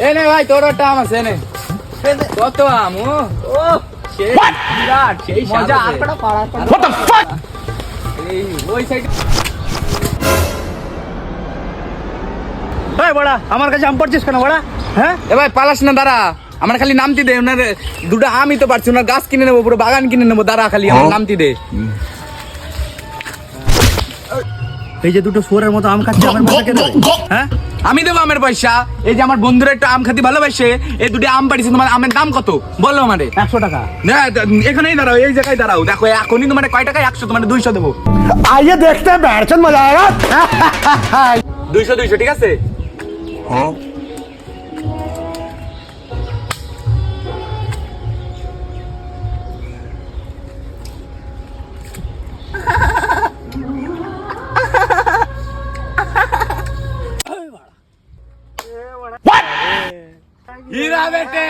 এনে ভাই তোর একটা আম আছে এনে কত আম ও সেই বিরাট সেই মজা আর কটা পাড়া what the fuck এই ওই সাইড এই বড়া আমার কাছে আম পড়ছিস কেন বড়া হ্যাঁ এ ভাই পালাস না দাঁড়া আমার খালি নামতি দে ওনার দুটো আমই তো পারছি ওনার গাছ কিনে নেবো পুরো বাগান কিনে নেবো দাঁড়া খালি আমার নামতি দে এই যে দুটো শুয়োরের মতো আম খাচ্ছে আমার পয়সা কে দেবে হ্যাঁ আমি দেবো আমের পয়সা এই যে আমার বন্ধুরা একটা আম খাতি ভালোবাসে এই দুটো আম পাঠিয়েছে তোমার আমের দাম কত বলো আমারে 100 টাকা না এখানেই দাঁড়াও এই জায়গায় দাঁড়াও দেখো এখনই তোমার কয় টাকায় 100 তোমার 200 দেবো आइए देखते हैं बैठचंद मजा आएगा 200 ঠিক আছে Huh? हीरा बेटे